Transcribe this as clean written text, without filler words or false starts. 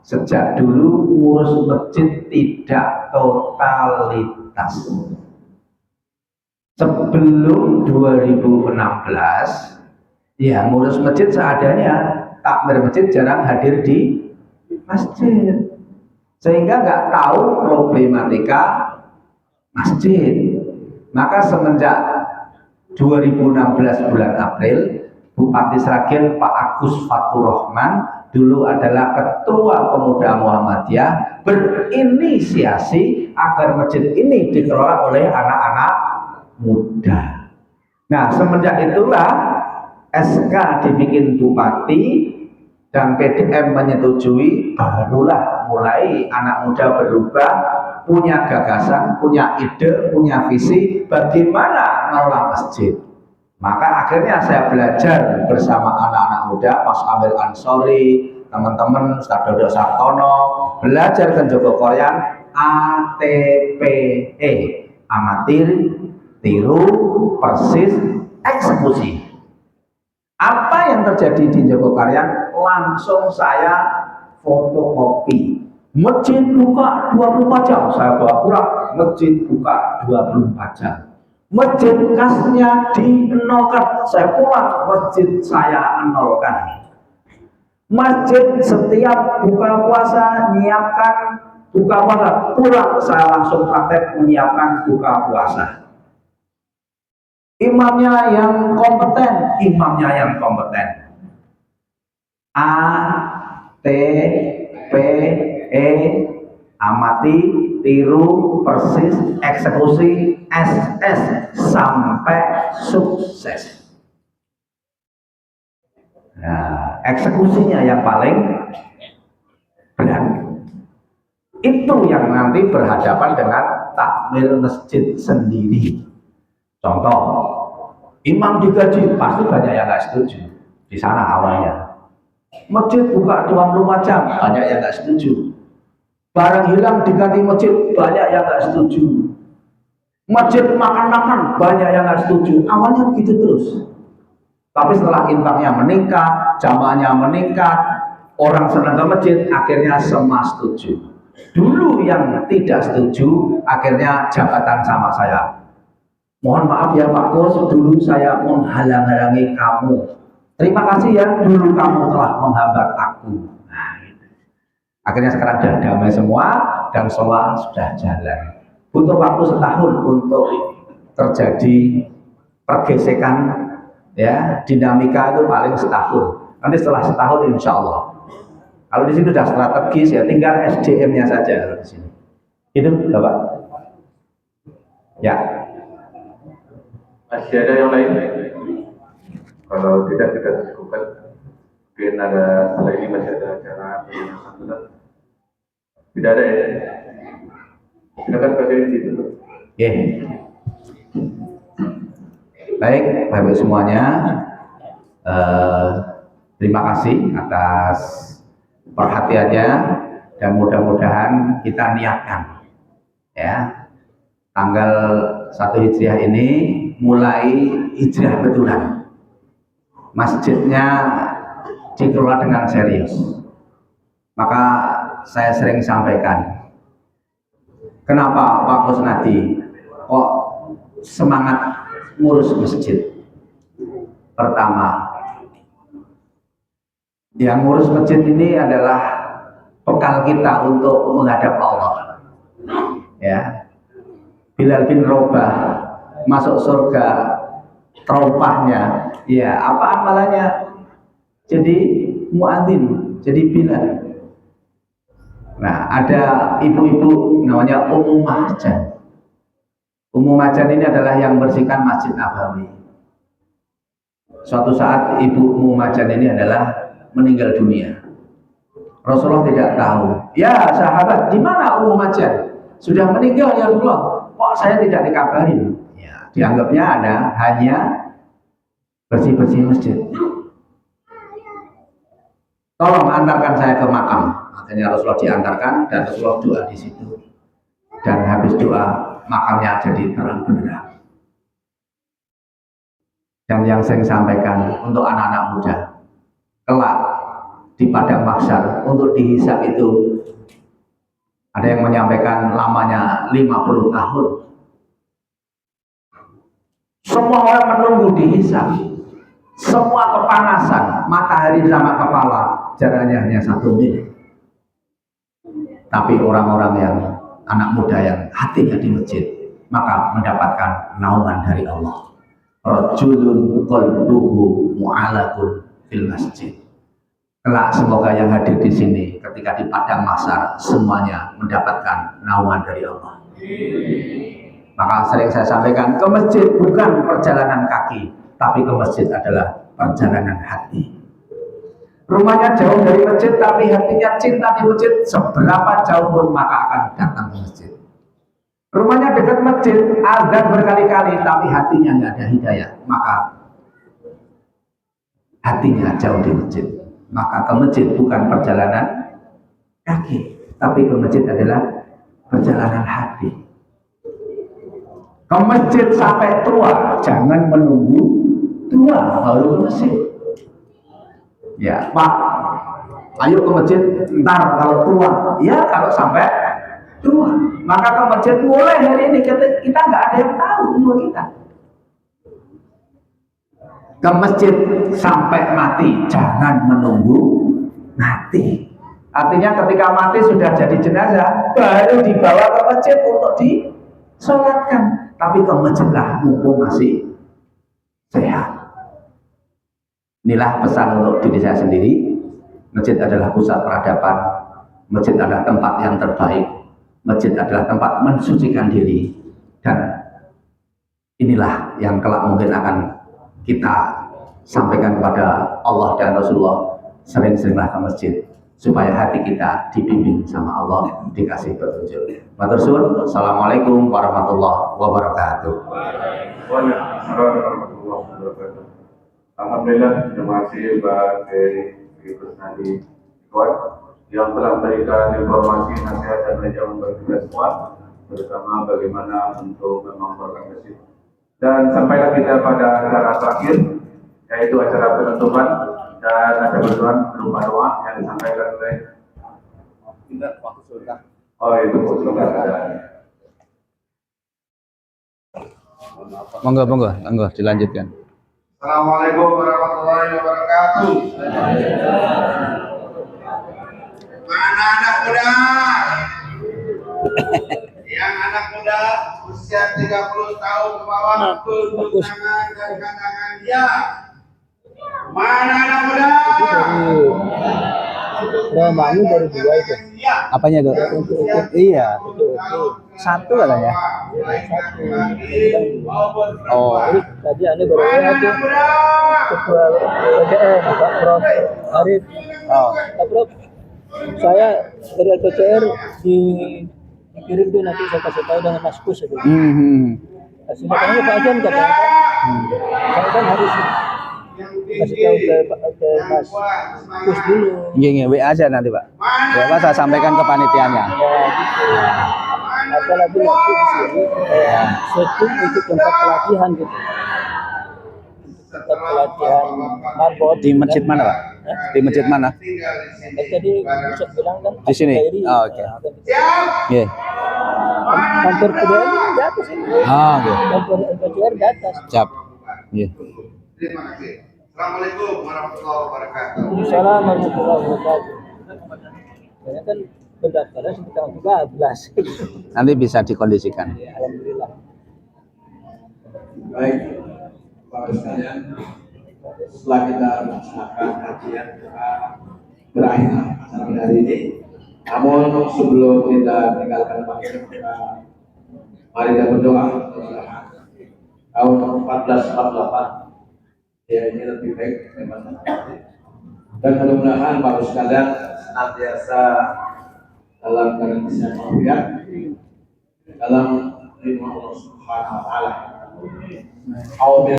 sejak dulu ngurus masjid tidak totalitas. Sebelum 2016, ya ngurus masjid seadanya, takmir masjid jarang hadir di masjid, sehingga nggak tahu problematika masjid. Maka semenjak 2016 bulan April, Bupati Sragen Pak Agus Faturrahman dulu adalah Ketua Pemuda Muhammadiyah berinisiasi agar masjid ini dikelola oleh anak-anak muda. Nah, semenjak itulah SK dibikin Bupati dan PDM menyetujui, barulah mulai anak muda berubah, punya gagasan, punya ide, punya visi bagaimana mengelola masjid. Maka akhirnya saya belajar bersama anak-anak muda, Mas Amil Ansori, teman-teman Ustaz Dodo Sartono, belajar ke Joko Korean ATPE, amatir, tiru, persis, eksekusi. Apa yang terjadi di Joko Karyan langsung saya fotokopi. Masjid buka 24 jam, saya bawa pulang. Masjid buka 24 jam. Masjid kasnya dinolkan, saya pulang, masjid saya nolkan. Masjid setiap buka puasa menyiapkan buka puasa, pulang saya langsung praktek menyiapkan buka puasa. Imamnya yang kompeten, A, T, P, E, amati, tiru, persis, eksekusi, SS sampai sukses. Nah, eksekusinya yang paling berat. Itu yang nanti berhadapan dengan takmir masjid sendiri. Contoh, imam digaji, pasti banyak yang nggak setuju. Di sana awalnya. Masjid buka 24 jam, banyak yang nggak setuju. Barang hilang diganti masjid, banyak yang nggak setuju. Masjid makan-makan, banyak yang nggak setuju. Awalnya begitu terus. Tapi setelah infaknya meningkat, jamaahnya meningkat, orang senang ke masjid, akhirnya semua setuju. Dulu yang tidak setuju, akhirnya jabatan sama saya. Mohon maaf ya Pak Bos, dulu saya menghalang-halangi kamu. Terima kasih ya, dulu kamu telah menghambat aku. Nah, akhirnya sekarang sudah damai semua dan sholat sudah jalan. Butuh waktu setahun untuk terjadi pergesekan, ya, dinamika itu paling setahun. Nanti setelah setahun insya Allah. Kalau di sini sudah strategis ya, tinggal SDM-nya saja di sini. Itu Bapak. Ya. Masih ada yang lain? Kalau tidak kita cukupkan. Mungkin ada setelah ini masih ada acara yang tidak ada ya? Silakan pakai di situ. Oke. Baik, Bapak semuanya. Terima kasih atas perhatiannya dan mudah-mudahan kita niatkan, ya, tanggal 1 Hijriah ini mulai hijrah betulan. Masjidnya dikelola dengan serius. Maka saya sering sampaikan, kenapa Pak Kusnadi kok semangat ngurus masjid? Pertama, yang ngurus masjid ini adalah bekal kita untuk menghadap Allah. Ya, Bilal bin Rabah masuk surga, teropahnya, ya apa amalannya? Jadi muadzin, jadi Bilal. Nah, ada ibu-ibu namanya Ummu Mahjan. Ummu Mahjan ini adalah yang bersihkan Masjid Nabawi. Suatu saat ibu Ummu Mahjan ini adalah meninggal dunia. Rasulullah tidak tahu. Ya sahabat, di mana Ummu Mahjan? Sudah meninggal ya Rasulullah. Kok saya tidak dikabarin? Ya, dianggapnya ada hanya bersih-bersih masjid. Tolong antarkan saya ke makam. Akhirnya Rasulullah diantarkan dan Rasulullah doa di situ. Dan habis doa makamnya jadi terang benderang. Dan yang saya sampaikan untuk anak-anak muda, kelak di padang mahsyar untuk dihisab itu ada yang menyampaikan lamanya 50 tahun. Semua orang menunggu dihisab. Semua kepanasan, matahari sama kepala jaraknya hanya 1 mil. Tapi orang-orang yang anak muda yang hatinya di masjid, maka mendapatkan naungan dari Allah. Rajulun qalbuhu mu'allaqun fil masjid. Kelak semoga yang hadir di sini ketika di padang mahsyar semuanya mendapatkan naungan dari Allah. Maka sering saya sampaikan, ke masjid bukan perjalanan kaki, tapi ke masjid adalah perjalanan hati. Rumahnya jauh dari masjid, tapi hatinya cinta di masjid. Seberapa jauh pun maka akan datang ke masjid. Rumahnya dekat masjid, azan berkali-kali, tapi hatinya nggak ada hidayah, maka hatinya jauh di masjid. Maka ke masjid bukan perjalanan kaki, tapi ke masjid adalah perjalanan hati. Ke masjid sampai tua, jangan menunggu tua baru ke masjid. Ya, Pak, ayo ke masjid ntar kalau tua. Ya, kalau sampai tua. Maka ke masjid mulai hari ini, kita nggak ada yang tahu umur kita. Ke masjid sampai mati, jangan menunggu mati. Artinya ketika mati sudah jadi jenazah, baru dibawa ke masjid untuk disolatkan. Tapi ke masjidlah mumpung masih sehat. Inilah pesan untuk diri saya sendiri. Masjid adalah pusat peradaban. Masjid adalah tempat yang terbaik. Masjid adalah tempat mensucikan diri. Dan inilah yang kelak mungkin akan kita sampaikan kepada Allah dan Rasulullah. Sering-seringlah ke masjid, supaya hati kita dibimbing sama Allah, dikasih petunjuk. Matur suwun. Assalamualaikum warahmatullahi wabarakatuh. Waalaikumsalam warahmatullahi wabarakatuh. Alhamdulillah, terima kasih Pak Ferry Kusnadi Ikhwan yang telah memberikan informasi, nasihat dan mengajak bagi kita semua bersama bagaimana untuk membangun masjid. Dan sampailah kita pada acara terakhir, yaitu acara penutupan, dan ada berdoa berupa doa yang disampaikan oleh oh itu sudah ada. Monggo dilanjutkan. Assalamualaikum warahmatullahi wabarakatuh. Mana anak muda? Yang anak muda usia 30 tahun ke bawah, tunduk tangan dan tangan dia. Mana anak muda? Bangun dari 2 itu. Apanya itu? Iya. Satu katanya. Oh, ini tadi Anda baru lihat tuh. Ketua LPCR, Pak Prof. Arif. Oh, Pak Prof. Saya dari LPCR dikirim tuh, nanti saya kasih tahu dengan Mas Kus itu. Kasih katanya Pak Ajan katanya. Saya kan harus kasih tahu ke Mas Kus dulu. Iya, WA aja nanti Pak. WA saya sampaikan ke panitianya. Ya, gitu. Apalagi nanti di sini setting itu tempat pelatihan gitu. Tempat pelatihan marbot. Di masjid mana Pak? Di masjid mana? Tadi Ustaz bilang kan Di sini? Oh, oke. Iya. Kantor PDN di atas ini. Oh, oke. Kantor LPCR di atas. Siap. Iya. Terima kasih. Assalamualaikum warahmatullahi wabarakatuh. Assalamualaikum warahmatullahi wabarakatuh. Saya kan pendaftaran sekitar 13. Nanti bisa dikondisikan. Alhamdulillah. Baik, Bapak sekalian, setelah kita melaksanakan kajian, kita berakhir acara hari ini. Namun sebelum kita meninggalkan bangsa, mari kita berdoa. Tahun 1448 ya ini lebih baik daripada dan mudah-mudahan Bapak sekalian senantiasa dalam keadaan sehat walafiat, dalam lindungan Allah Subhanahu wa taala.